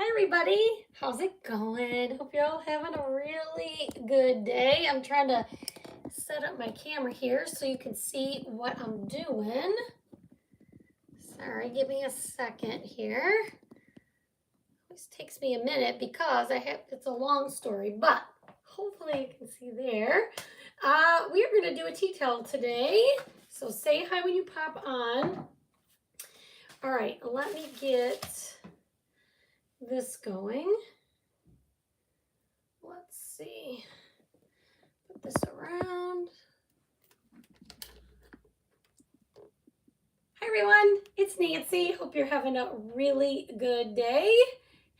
Hi everybody, how's it going? Hope you're all having a really good day. I'm trying to set up my camera here so you can see what I'm doing. Sorry, give me a second here. This takes me a minute because it's a long story, but hopefully you can see there. We are going to do a tea towel today, so say hi when you pop on. All right, let me get this going. Let's see. Put this around. Hi everyone, it's Nancy. Hope you're having a really good day.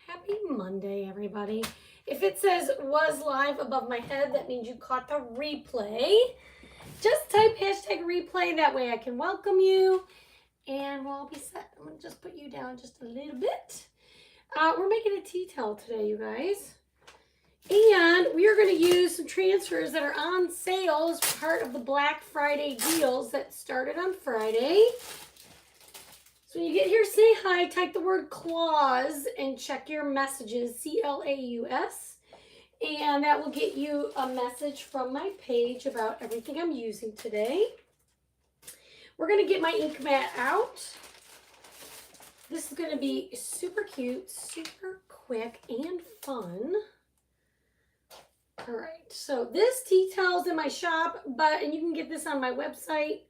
Happy Monday, everybody. If it says was live above my head, that means you caught the replay. Just type hashtag replay, that way I can welcome you and we'll all be set. I'm gonna just put you down just a little bit. We're making a tea towel today, you guys. And we are going to use some transfers that are on sale as part of the Black Friday deals that started on Friday. So when you get here, say hi, type the word claus, and check your messages, CLAUS. And that will get you a message from my page about everything I'm using today. We're going to get my ink mat out. This is going to be super cute, super quick, and fun. All right, so this tea towel's in my shop, and you can get this on my website.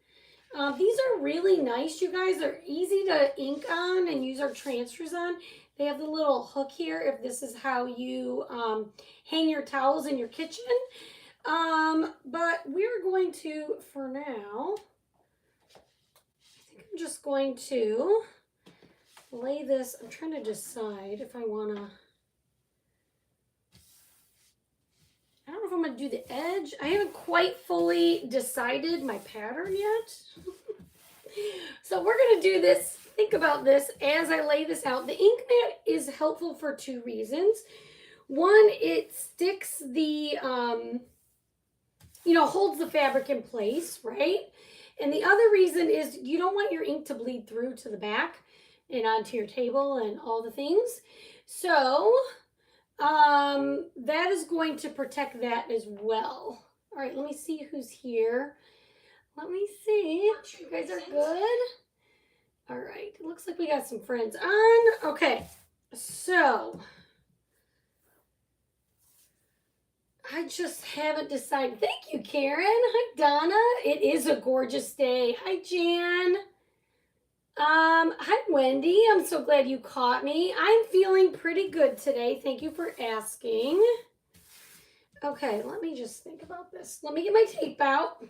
These are really nice, you guys. They're easy to ink on and use our transfers on. They have the little hook here if this is how you hang your towels in your kitchen. But we're going to, for now, I think I'm just going to lay this. I'm trying to decide if I want to. I don't know if I'm going to do the edge. I haven't quite fully decided my pattern yet. So we're going to do this. Think about this as I lay this out. The ink mat is helpful for two reasons. One, it sticks the, holds the fabric in place, right? And the other reason is you don't want your ink to bleed through to the back and onto your table and all the things. So that is going to protect that as well. All right, let me see who's here. Let me see. You guys are good. All right, it looks like we got some friends on. Okay, so I just haven't decided. Thank you, Karen. Hi, Donna. It is a gorgeous day. Hi, Jan. Hi, Wendy. I'm so glad you caught me. I'm feeling pretty good today. Thank you for asking. Okay, let me just think about this. Let me get my tape out.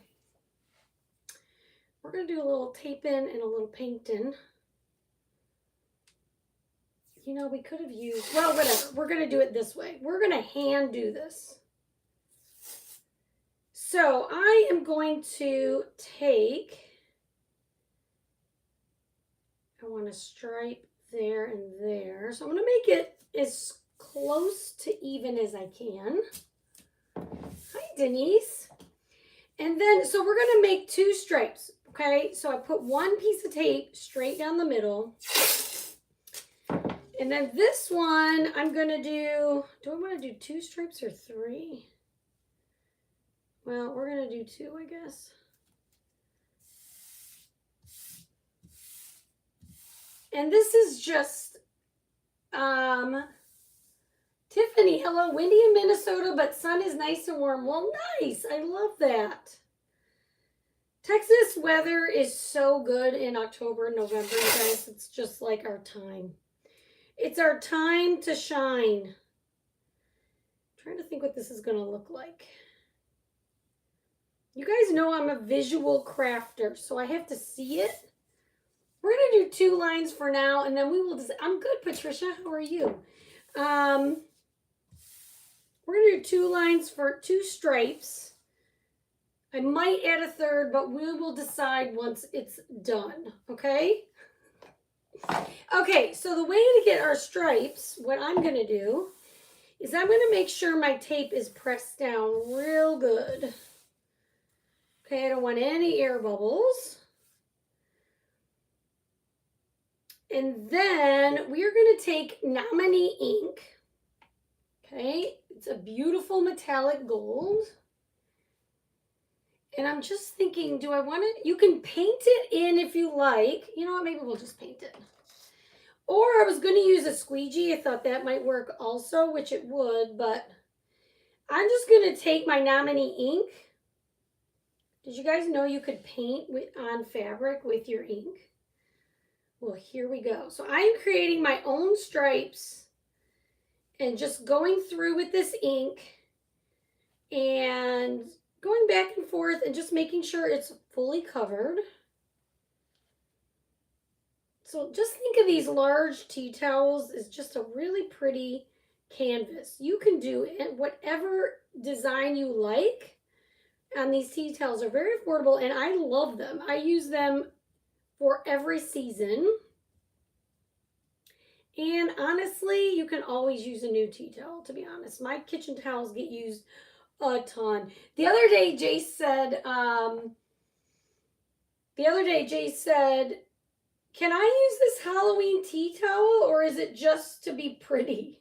We're going to do a little tape in and a little paint in. You know, we could have used, well, whatever. We're going to do it this way. We're going to hand do this. So I am going to take, I want to stripe there and there. So I'm going to make it as close to even as I can. Hi, Denise. And then, so we're going to make two stripes, okay? So I put one piece of tape straight down the middle. And then this one, I'm going to do I want to do two stripes or three? Well, we're going to do two, I guess. And this is just, Tiffany, hello, windy in Minnesota, but sun is nice and warm. Well, nice. I love that. Texas weather is so good in October and November, you guys. It's just like our time. It's our time to shine. I'm trying to think what this is going to look like. You guys know I'm a visual crafter, so I have to see it. We're going to do two lines for now, and then we will just, I'm good, Patricia. How are you? We're going to do two lines for two stripes. I might add a third, but we will decide once it's done, okay? Okay, so the way to get our stripes, what I'm going to do is I'm going to make sure my tape is pressed down real good. Okay, I don't want any air bubbles. And then we are going to take Nominee ink. Okay, it's a beautiful metallic gold. And I'm just thinking, do I want it? You can paint it in if you like. You know what, maybe we'll just paint it. Or I was going to use a squeegee. I thought that might work also, which it would, but I'm just going to take my Nominee ink. Did you guys know you could paint on fabric with your ink? Well, here we go. So I'm creating my own stripes and just going through with this ink and going back and forth and just making sure it's fully covered. So just think of these large tea towels as just a really pretty canvas. You can do it whatever design you like. And these tea towels are very affordable and I love them. I use them for every season. And honestly, you can always use a new tea towel, to be honest. My kitchen towels get used a ton. The other day, Jace said, can I use this Halloween tea towel or is it just to be pretty?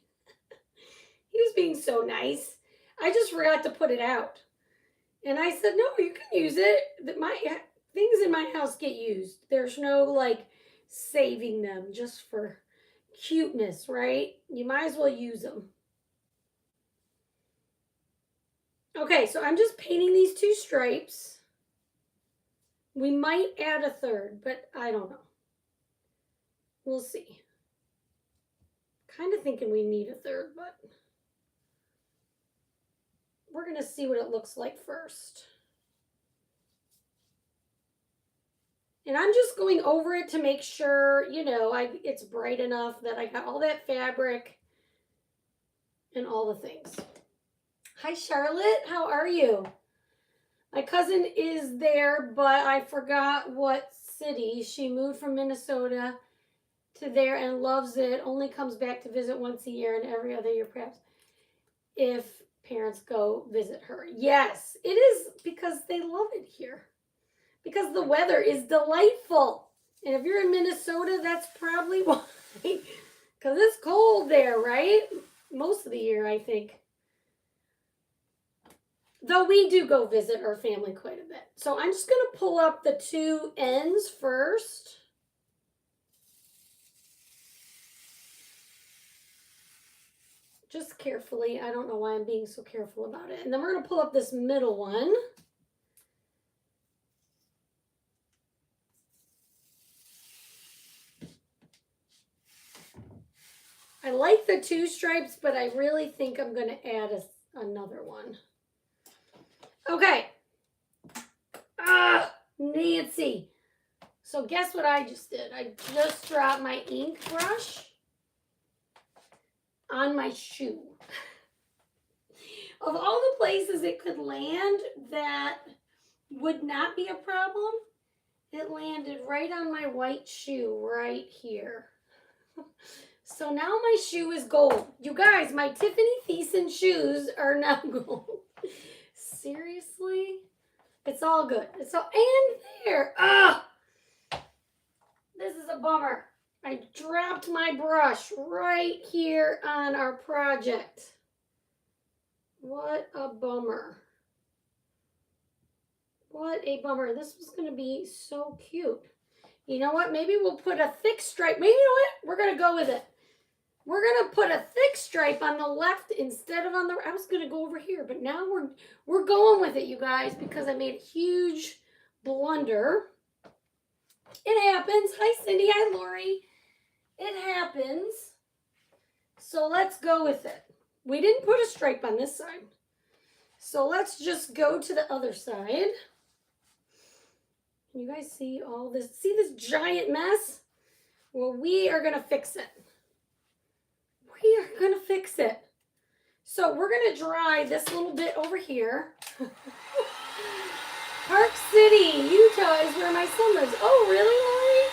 He was being so nice. I just forgot to put it out. And I said, no, you can use it. My things in my house get used. There's no like saving them just for cuteness, right? You might as well use them. Okay, so I'm just painting these two stripes. We might add a third, but I don't know. We'll see. Kind of thinking we need a third, but we're going to see what it looks like first. And I'm just going over it to make sure, you know, it's bright enough that I got all that fabric and all the things. Hi, Charlotte. How are you? My cousin is there, but I forgot what city. She moved from Minnesota to there and loves it. Only comes back to visit once a year and every other year, perhaps, if parents go visit her. Yes, it is because they love it here. Because the weather is delightful. And if you're in Minnesota, that's probably why. Because it's cold there, right? Most of the year, I think. Though we do go visit our family quite a bit. So I'm just going to pull up the two ends first. Just carefully. I don't know why I'm being so careful about it. And then we're going to pull up this middle one. I like the two stripes, but I really think I'm going to add another one. Okay. Nancy. So guess what I just did? I just dropped my ink brush on my shoe. Of all the places it could land that would not be a problem, it landed right on my white shoe right here. So now my shoe is gold. You guys, my Tiffany Thiessen shoes are now gold. Seriously? It's all good. It's all, and there. This is a bummer. I dropped my brush right here on our project. What a bummer. What a bummer. This was going to be so cute. You know what? Maybe we'll put a thick stripe. Maybe, you know what? We're going to go with it. We're going to put a thick stripe on the left instead of on the right. I was going to go over here, but now we're going with it, you guys, because I made a huge blunder. It happens. Hi, Cindy. Hi, Lori. It happens. So let's go with it. We didn't put a stripe on this side. So let's just go to the other side. Can you guys see all this? See this giant mess? Well, we are going to fix it. We are going to fix it. So we're going to dry this little bit over here. Park City, Utah is where my son lives. Oh, really, Lori?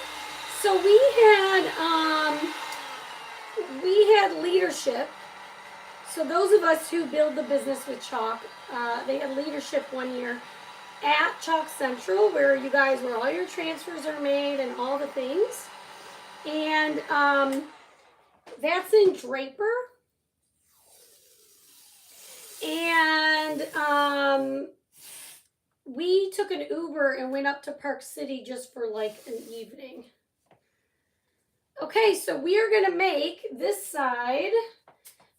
So we had leadership. So those of us who build the business with chalk, they had leadership one year at Chalk Central, where you guys, where all your transfers are made and all the things. And that's in Draper. And we took an Uber and went up to Park City just for like an evening. Okay, so we are gonna make this side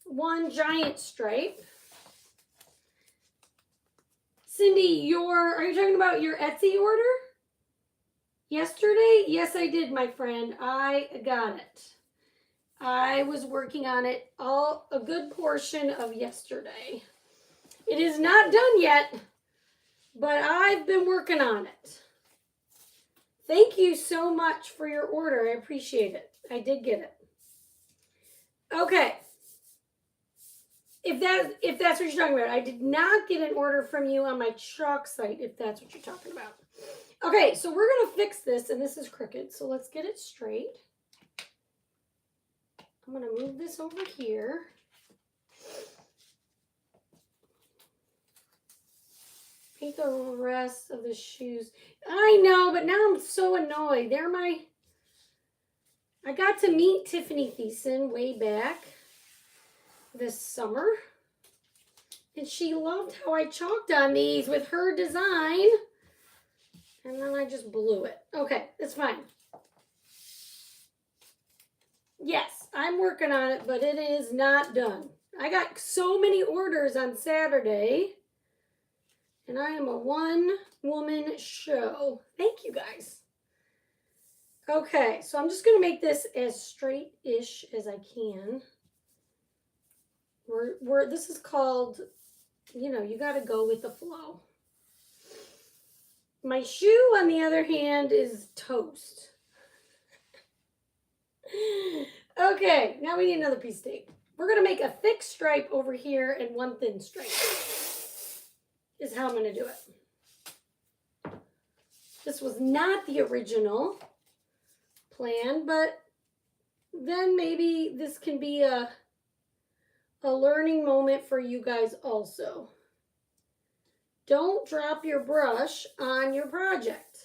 one giant stripe. Cindy, are you talking about your Etsy order? Yesterday? Yes, I did, my friend. I got it. I was working on it a good portion of yesterday. It is not done yet, but I've been working on it. Thank you so much for your order. I appreciate it. I did get it. Okay. If that's what you're talking about, I did not get an order from you on my chalk site, if that's what you're talking about. Okay, so we're going to fix this, and this is crooked, so let's get it straight. I'm going to move this over here. Paint the rest of the shoes. I know, but now I'm so annoyed. I got to meet Tiffany Thiessen way back this summer. And she loved how I chalked on these with her design. And then I just blew it. Okay, it's fine. Yes, I'm working on it, but it is not done. I got so many orders on Saturday. And I am a one-woman show. Thank you, guys. Okay, so I'm just going to make this as straight-ish as I can. This is called, you got to go with the flow. My shoe, on the other hand, is toast. Okay, now we need another piece of tape. We're going to make a thick stripe over here and one thin stripe. Is how I'm going to do it. This was not the original plan, but then maybe this can be a learning moment for you guys also. Don't drop your brush on your project.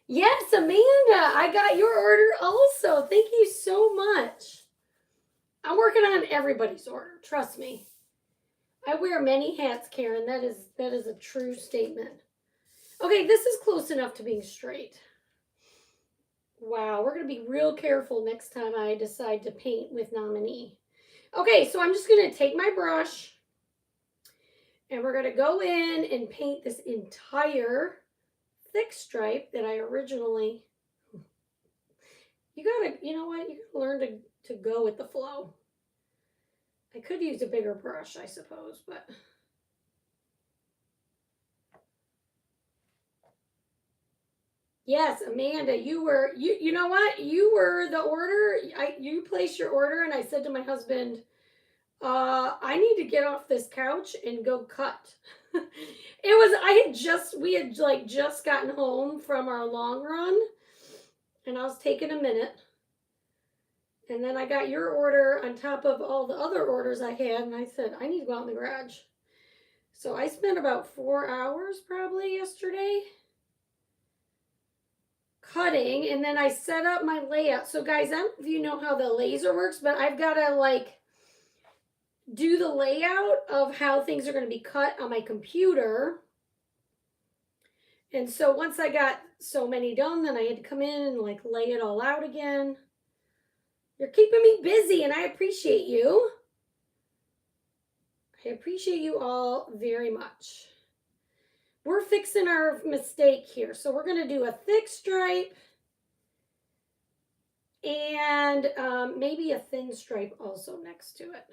Yes, Amanda, I got your order also. Thank you so much. I'm working on everybody's order, trust me. I wear many hats, Karen. That is a true statement. Okay, this is close enough to being straight. Wow, we're going to be real careful next time I decide to paint with Nominee. Okay, so I'm just going to take my brush and we're going to go in and paint this entire thick stripe that I originally... You know what? You gotta learn to go with the flow. I could use a bigger brush, I suppose, but... Yes, Amanda, you know what? You were the order. You placed your order, and I said to my husband, I need to get off this couch and go cut. We had just gotten home from our long run, and I was taking a minute. And then I got your order on top of all the other orders I had, and I said, I need to go out in the garage. So I spent about 4 hours probably yesterday cutting, and then I set up my layout. So guys, I don't know if you know how the laser works, but I've got to do the layout of how things are going to be cut on my computer. And so once I got so many done, then I had to come in and lay it all out again. You're keeping me busy, and I appreciate you. I appreciate you all very much. We're fixing our mistake here. So we're going to do a thick stripe and maybe a thin stripe also next to it.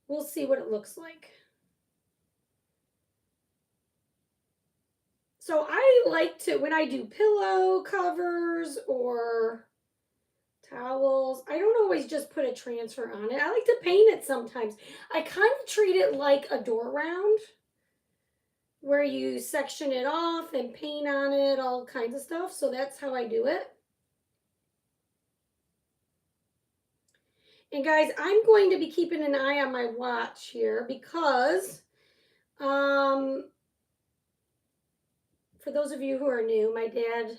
We'll see what it looks like. So I like to, when I do pillow covers or towels, I don't always just put a transfer on it. I like to paint it sometimes. I kind of treat it like a door round where you section it off and paint on it, all kinds of stuff. So that's how I do it. And guys, I'm going to be keeping an eye on my watch here because for those of you who are new, my dad,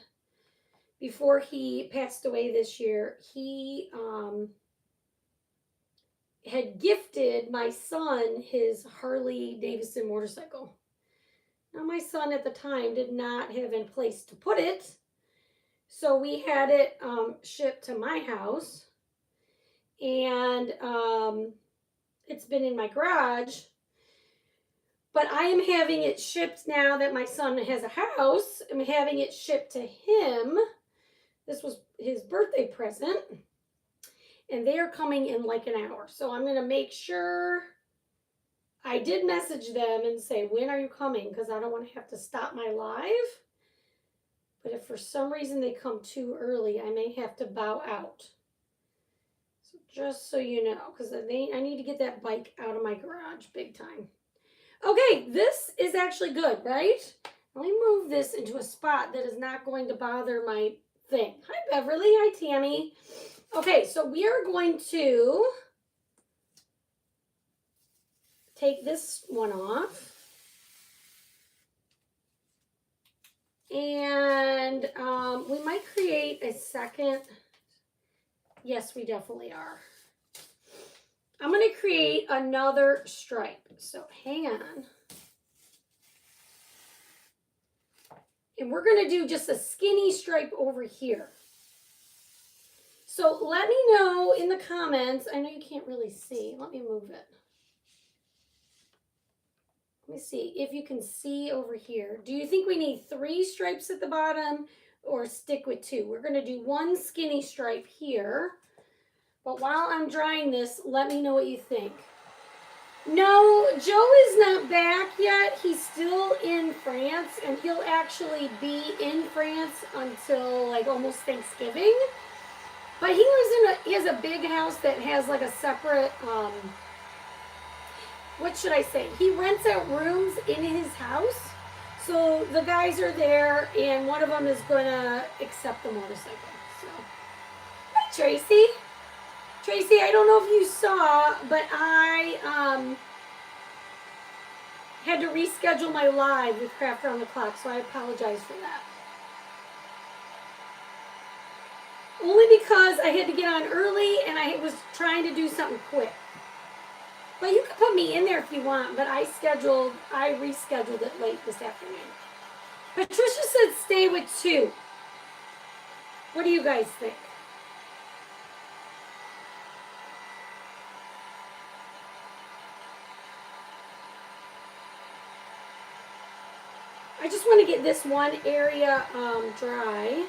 before he passed away this year, he had gifted my son his Harley Davidson motorcycle. Now, my son at the time did not have a place to put it, so we had it shipped to my house, and it's been in my garage. But I am having it shipped now that my son has a house. I'm having it shipped to him. This was his birthday present. And they are coming in like an hour. So I'm going to make sure I did message them and say, when are you coming? Because I don't want to have to stop my live. But if for some reason they come too early, I may have to bow out. So just so you know, because I need to get that bike out of my garage big time. Okay, this is actually good, right? Let me move this into a spot that is not going to bother my thing. Hi, Beverly. Hi, Tammy. Okay, so we are going to take this one off. And we might create a second. Yes, we definitely are. I'm going to create another stripe. So hang on. And we're going to do just a skinny stripe over here. So let me know in the comments. I know you can't really see. Let me move it. Let me see if you can see over here. Do you think we need 3 stripes at the bottom or stick with 2? We're going to do 1 skinny stripe here. But while I'm drying this, let me know what you think. No, Joe is not back yet. He's still in France, and he'll actually be in France until like almost Thanksgiving. But he has a big house that has like a separate, what should I say? He rents out rooms in his house. So the guys are there, and one of them is going to accept the motorcycle. So, hi, Tracy. Tracy, I don't know if you saw, but I had to reschedule my live with Craft Around the Clock, so I apologize for that. Only because I had to get on early and I was trying to do something quick. But you can put me in there if you want, but I rescheduled it late this afternoon. Patricia said stay with 2. What do you guys think? I just want to get this one area dry.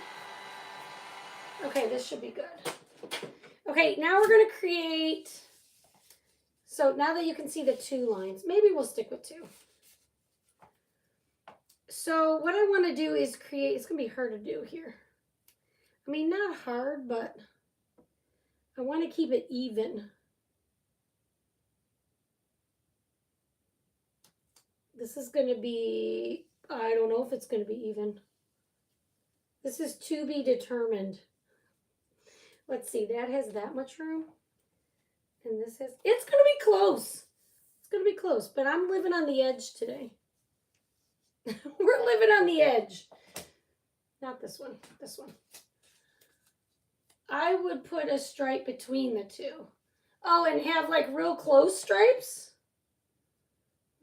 Okay, this should be good. Okay, now we're going to create, so now that you can see the 2 lines, maybe we'll stick with 2. So what I want to do is create, it's going to be hard to do here. I mean, not hard, but I want to keep it even. This is going to be, I don't know if it's going to be even. This is to be determined. Let's see, that has that much room. And this has, it's going to be close. It's going to be close, but I'm living on the edge today. We're living on the edge. Not this one, this one. I would put a stripe between the 2. Oh, and have like real close stripes?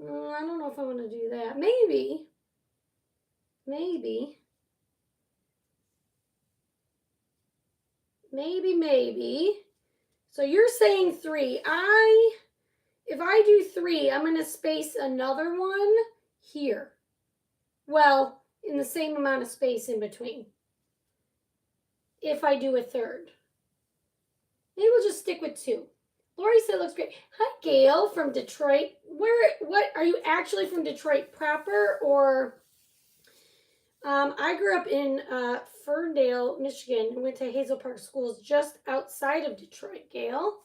I don't know if I want to do that. Maybe. Maybe. So you're saying 3. If I do 3, I'm going to space another one here. Well, in the same amount of space in between. If I do a 3rd. Maybe we'll just stick with 2. Lori said it looks great. Hi, Gail from Detroit. What, are you actually from Detroit proper, or... I grew up in Ferndale, Michigan, and went to Hazel Park Schools just outside of Detroit, Gail.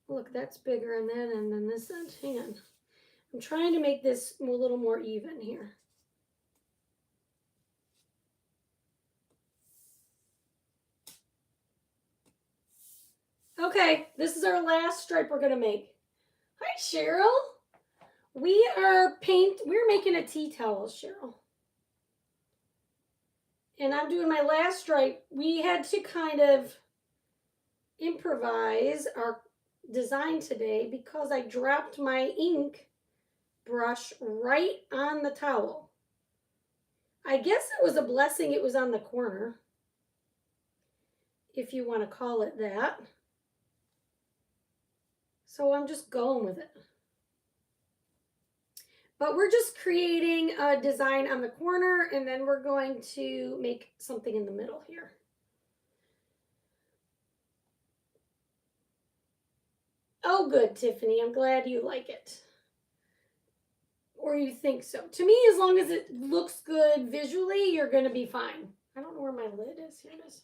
Look, that's bigger on that end than this end. Hang on. I'm trying to make this a little more even here. Okay, this is our last stripe we're going to make. Hi, Cheryl. We're making a tea towel, Cheryl. And I'm doing my last stripe. We had to kind of improvise our design today because I dropped my ink brush right on the towel. I guess it was a blessing it was on the corner, if you want to call it that. So I'm just going with it. But we're just creating a design on the corner, and then we're going to make something in the middle here. Oh, good, Tiffany. I'm glad you like it. Or you think so. To me, as long as it looks good visually, you're going to be fine. I don't know where my lid is. Here it is.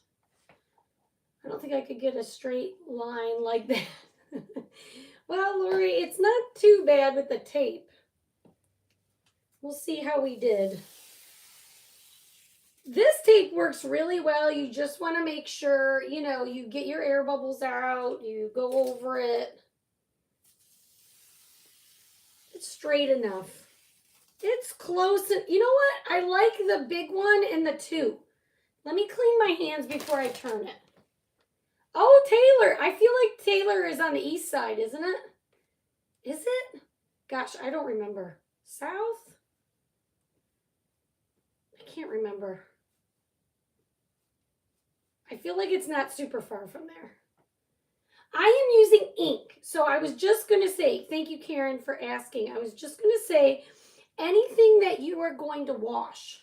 I don't think I could get a straight line like that. Well, Lori, it's not too bad with the tape. We'll see how we did. This tape works really well. You just want to make sure, you get your air bubbles out, you go over it. It's straight enough. It's close. You know what? I like the big one and the two. Let me clean my hands before I turn it. Oh, Taylor. I feel like Taylor is on the east side, isn't it? Is it? Gosh, I don't remember. South? I can't remember. I feel like it's not super far from there. I am using ink. So I was just going to say, thank you, Karen, for asking. I was just going to say, anything that you are going to wash,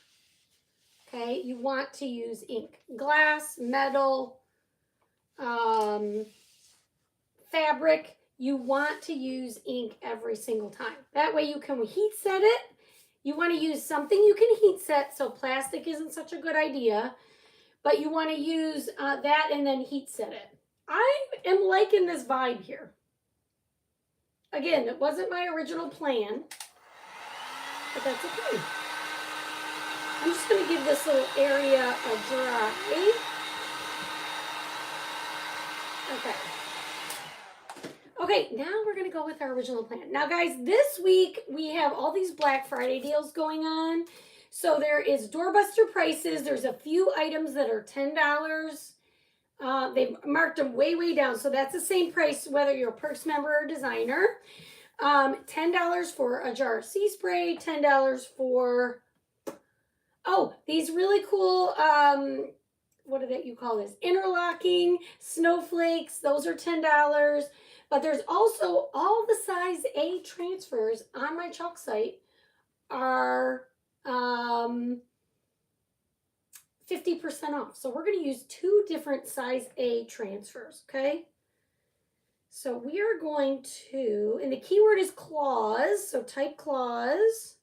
okay, you want to use ink. Glass, metal, fabric, you want to use ink every single time. That way you can heat set it. You want to use something you can heat set, so plastic isn't such a good idea, but you want to use that and then heat set it. I am liking this vibe here. Again, it wasn't my original plan, but that's okay. I'm just going to give this little area a dry. Okay. Okay, now we're going to go with our original plan. Now, guys, this week we have all these Black Friday deals going on. So there is doorbuster prices. There's a few items that are $10. They've marked them way, way down. So that's the same price whether you're a Perks member or designer. $10 for a jar of sea spray. $10 for, these really cool, what do you call this? Interlocking snowflakes. Those are $10. But there's also all the size A transfers on my chalk site are 50% off. So we're going to use 2 different size A transfers, okay? So we are going to, and the keyword is claws, so type claws.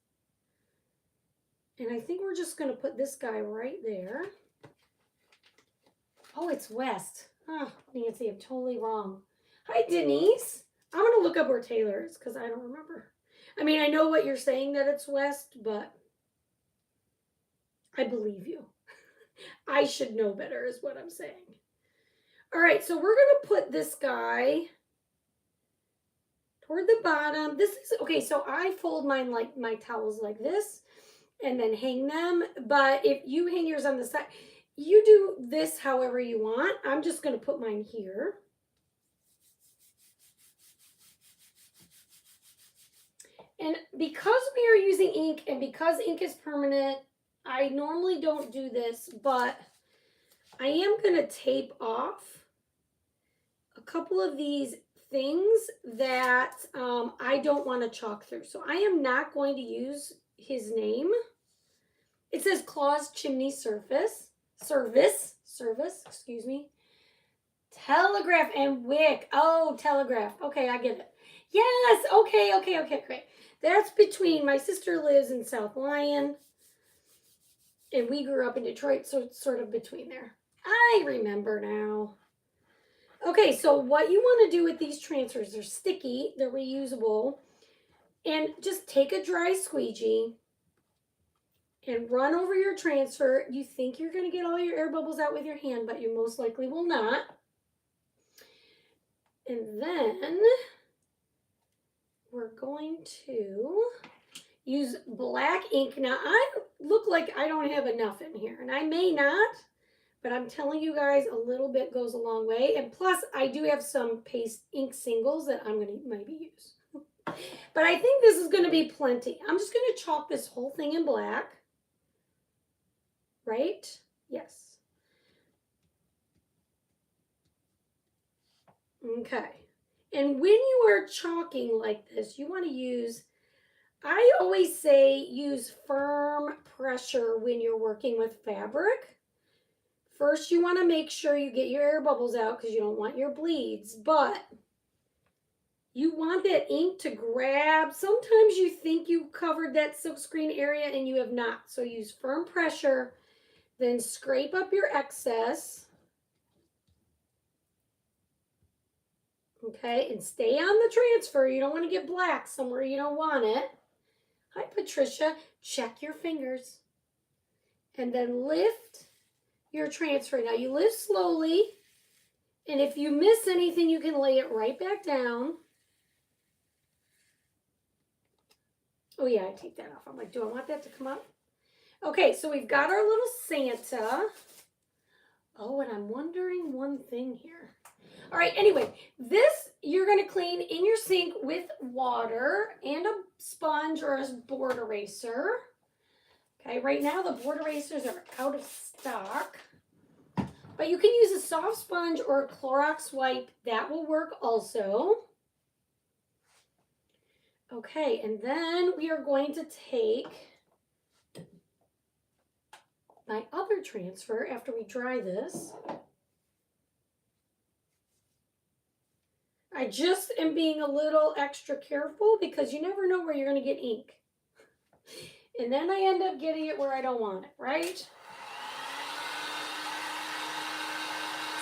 And I think we're just going to put this guy right there. Oh, it's west. Oh, Nancy, I'm totally wrong. Hi, Denise. I'm going to look up where Taylor is because I don't remember. I mean, I know what you're saying that it's west, but I believe you. I should know better is what I'm saying. All right, so we're going to put this guy toward the bottom. This is, okay, so I fold mine like my towels like this and then hang them. But if you hang yours on the side, you do this however you want. I'm just going to put mine here. And because we are using ink and because ink is permanent, I normally don't do this, but I am going to tape off a couple of these things that I don't want to chalk through. So I am not going to use his name. It says Claws Chimney Service, excuse me. Telegraph and Wick. Oh, Telegraph. Okay, I get it. Yes, okay, great. That's between, my sister lives in South Lyon, and we grew up in Detroit, so it's sort of between there. I remember now. Okay, so what you want to do with these transfers, they're sticky, they're reusable, and just take a dry squeegee and run over your transfer. You think you're going to get all your air bubbles out with your hand, but you most likely will not. And then we're going to use black ink. Now, I look like I don't have enough in here, and I may not, but I'm telling you guys, a little bit goes a long way. And plus, I do have some paste ink singles that I'm going to maybe use. But I think this is going to be plenty. I'm just going to chalk this whole thing in black. Right? Yes. Okay. And when you are chalking like this, you want to use, I always say use firm pressure when you're working with fabric. First, you want to make sure you get your air bubbles out because you don't want your bleeds, but you want that ink to grab. Sometimes you think you covered that silkscreen area and you have not. So use firm pressure, then scrape up your excess. Okay, and stay on the transfer. You don't want to get black somewhere you don't want it. Hi, Patricia. Check your fingers. And then lift your transfer. Now, you lift slowly. And if you miss anything, you can lay it right back down. Oh, yeah, I take that off. I'm like, do I want that to come up? Okay, so we've got our little Santa. Oh, and I'm wondering one thing here. All right, anyway, this you're going to clean in your sink with water and a sponge or a board eraser. Okay, right now the board erasers are out of stock. But you can use a soft sponge or a Clorox wipe. That will work also. Okay, and then we are going to take my other transfer after we dry this. I just am being a little extra careful because you never know where you're going to get ink. And then I end up getting it where I don't want it, right?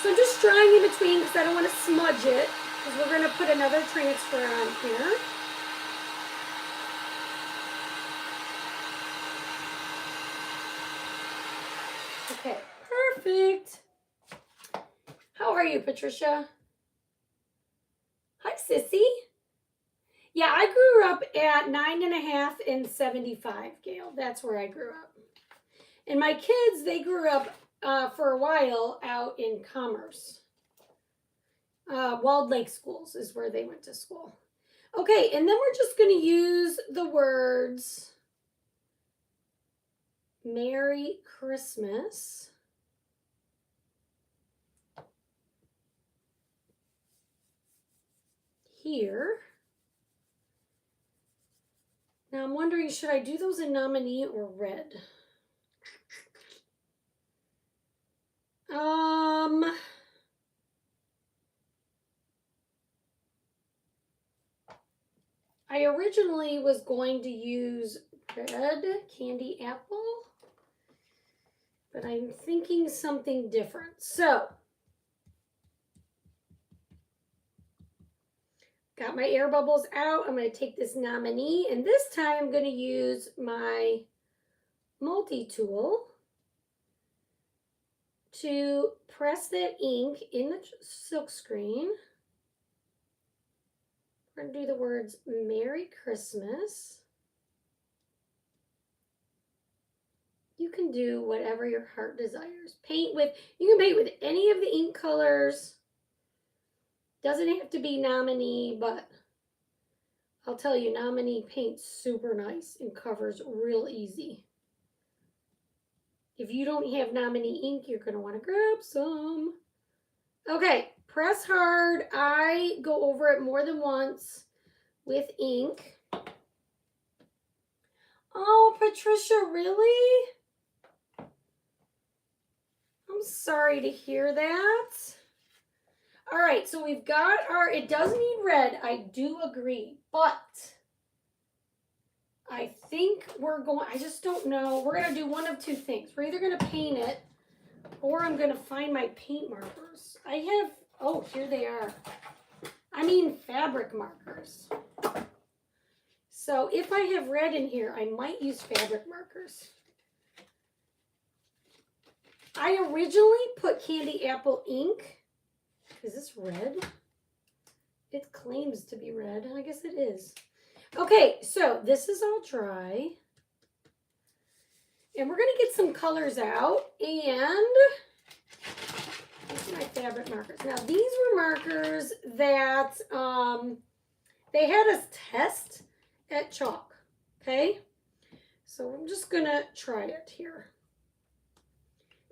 So I'm just drying in between because I don't want to smudge it because we're going to put another transfer on here. Okay, perfect. How are you, Patricia? Hi, Sissy. Yeah, I grew up at 9.5 and 75, Gail. That's where I grew up. And my kids, they grew up for a while out in Commerce. Walled Lake Schools is where they went to school. Okay, and then we're just going to use the words Merry Christmas. Here. Now I'm wondering, should I do those in nominee or red? I originally was going to use red candy apple, but I'm thinking something different. So, got my air bubbles out. I'm going to take this nominee, and this time I'm going to use my multi-tool to press that ink in the silk screen. We're going to do the words Merry Christmas. You can do whatever your heart desires. You can paint with any of the ink colors. Doesn't have to be nominee, but I'll tell you, nominee paints super nice and covers real easy. If you don't have nominee ink, you're going to want to grab some. Okay, press hard. I go over it more than once with ink. Oh, Patricia, really? I'm sorry to hear that. All right, so we've got it does need red, I do agree, but I think I just don't know. We're going to do one of two things. We're either going to paint it or I'm going to find my paint markers. Oh, here they are. I mean fabric markers. So if I have red in here, I might use fabric markers. I originally put candy apple ink. Is this red? It claims to be red. I guess it is. Okay, so this is all dry. And we're going to get some colors out. And these are my fabric markers. Now, these were markers that they had us test at chalk. Okay? So I'm just going to try it here.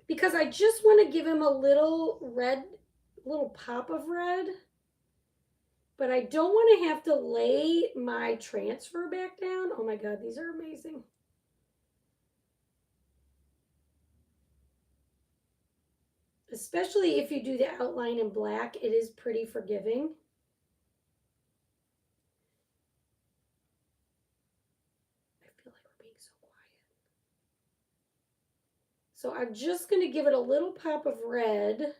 Because I just want to give him a little red, little pop of red. But I don't want to have to lay my transfer back down. Oh my God, these are amazing. Especially if you do the outline in black, it is pretty forgiving. I feel like we're being so quiet. So I'm just going to give it a little pop of red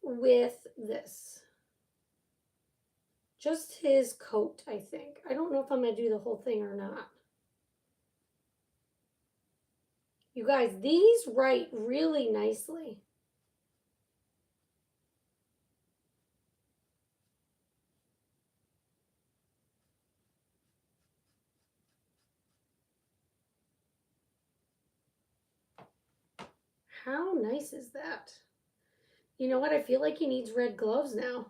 with this. Just his coat, I think. I don't know if I'm going to do the whole thing or not. You guys, these write really nicely. How nice is that? You know what? I feel like he needs red gloves now.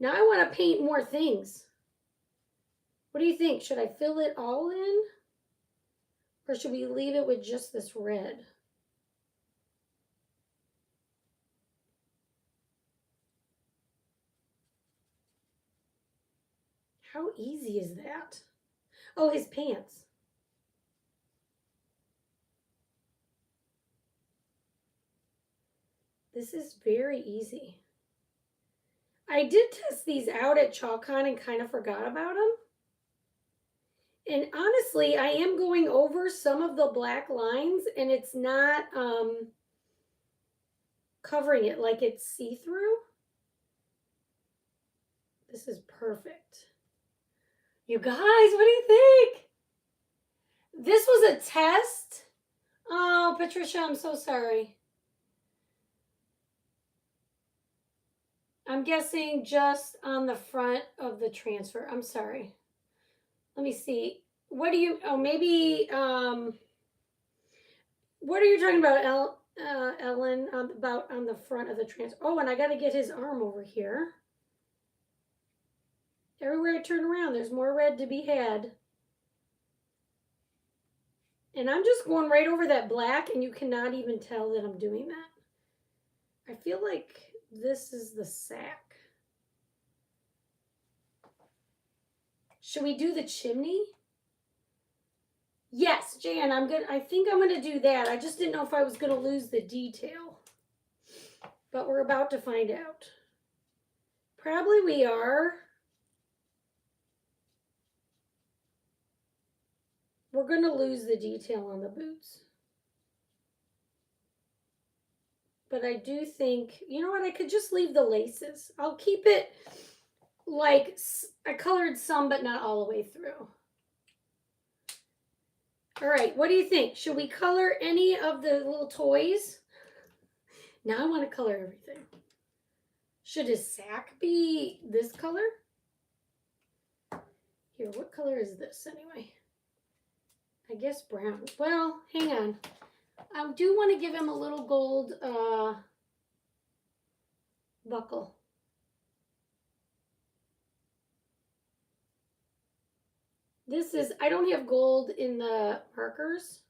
Now I want to paint more things. What do you think? Should I fill it all in? Or should we leave it with just this red? How easy is that? Oh, his pants. This is very easy. I did test these out at ChalkCon and kind of forgot about them. And honestly, I am going over some of the black lines and it's not covering it like it's see-through. This is perfect. You guys, what do you think? This was a test. Oh, Patricia, I'm so sorry. I'm guessing just on the front of the transfer. I'm sorry. Let me see. What do you, oh, maybe, what are you talking about, Ellen, about on the front of the transfer? Oh, and I got to get his arm over here. Everywhere I turn around, there's more red to be had. And I'm just going right over that black, and you cannot even tell that I'm doing that. I feel like this is the sack. Should we do the chimney? Yes, Jan, I'm good. I think I'm going to do that. I just didn't know if I was going to lose the detail. But we're about to find out. Probably we are. We're going to lose the detail on the boots. But I do think, you know what, I could just leave the laces. I'll keep it like I colored some, but not all the way through. All right, what do you think? Should we color any of the little toys? Now I want to color everything. Should his sack be this color? Here, what color is this anyway? I guess brown. Well, hang on. I do want to give him a little gold buckle. This is, I don't have gold in the markers.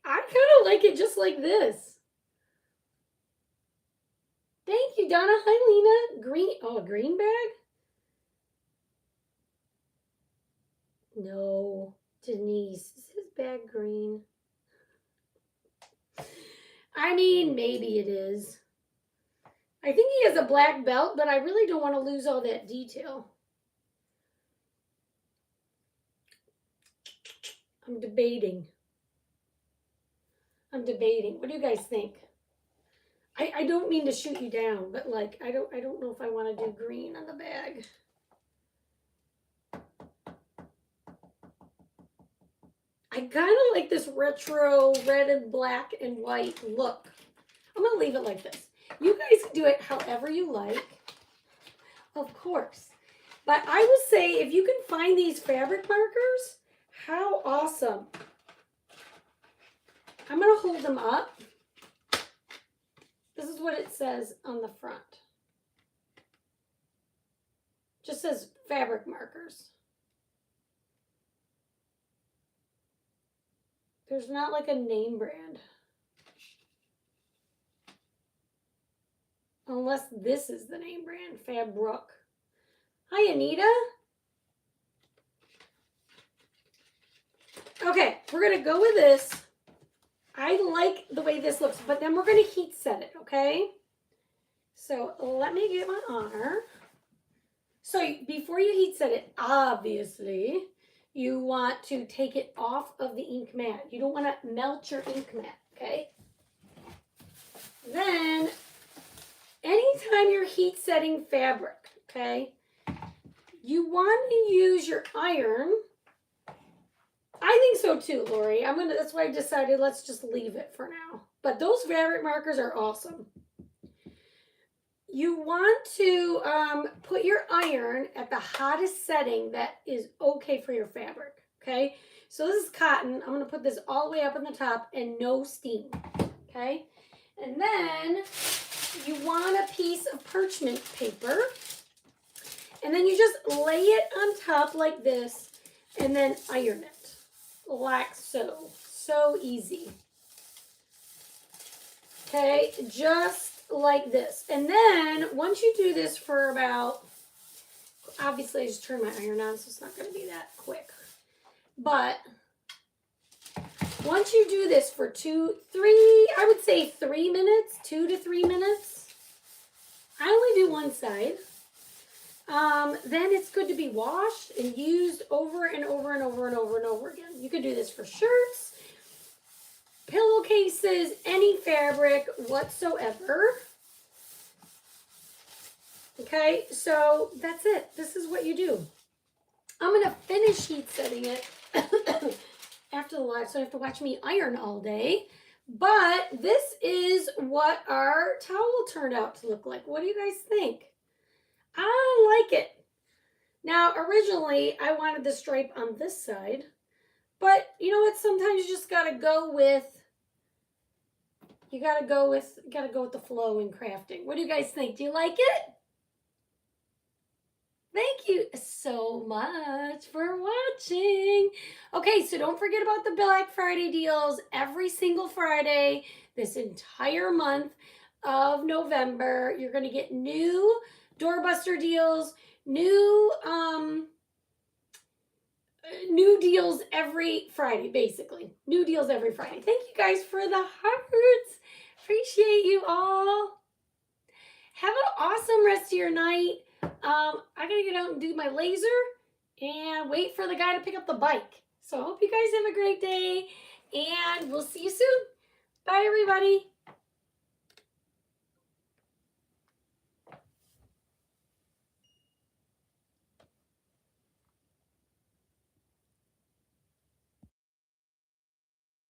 I kind of like it just like this. Thank you, Donna. Hi, Lena. Green, oh, a green bag? No, Denise, is his bag green? I mean, maybe it is. I think he has a black belt, but I really don't want to lose all that detail. I'm debating. What do you guys think? I don't mean to shoot you down, but like I don't know if I want to do green on the bag. I kind of like this retro red and black and white look. I'm gonna going to leave it like this. You guys can do it however you like, of course. But I will say, if you can find these fabric markers, how awesome. I'm going to hold them up. This is what it says on the front. Just says fabric markers. There's not like a name brand. Unless this is the name brand, Fabruk. Hi, Anita. Okay, we're going to go with this. I like the way this looks, but then we're going to heat set it, okay? So let me get my honor. So before you heat set it, obviously, you want to take it off of the ink mat. You don't want to melt your ink mat, okay? Then, anytime you're heat setting fabric, okay, you want to use your iron. I think so too, Lori. That's why I decided let's just leave it for now. But those fabric markers are awesome. You want to put your iron at the hottest setting that is okay for your fabric, okay? So this is cotton. I'm going to put this all the way up on the top and no steam, okay? And then you want a piece of parchment paper. And then you just lay it on top like this and then iron it. Like so. So easy. Okay, just like this. And then once you do this for about, obviously I just turned my iron on, so it's not going to be that quick. But once you do this for I would say 3 minutes, 2 to 3 minutes. I only do one side. Then it's good to be washed and used over and over and over and over and over again. You could do this for shirts, pillowcases, any fabric whatsoever. Okay, so that's it. This is what you do. I'm going to finish heat setting it after the live, so I have to watch me iron all day. But this is what our towel turned out to look like. What do you guys think? I like it. Now, originally, I wanted the stripe on this side. But you know what? Sometimes you just got to go with, you got to go with the flow in crafting. What do you guys think? Do you like it? Thank you so much for watching. Okay, so don't forget about the Black Friday deals every single Friday this entire month of November. You're going to get new doorbuster deals, new deals every Friday, basically. New deals every Friday. Thank you guys for the hearts. Appreciate you all. Have an awesome rest of your night. I gotta get out and do my laser and wait for the guy to pick up the bike. So I hope you guys have a great day and we'll see you soon. Bye, everybody.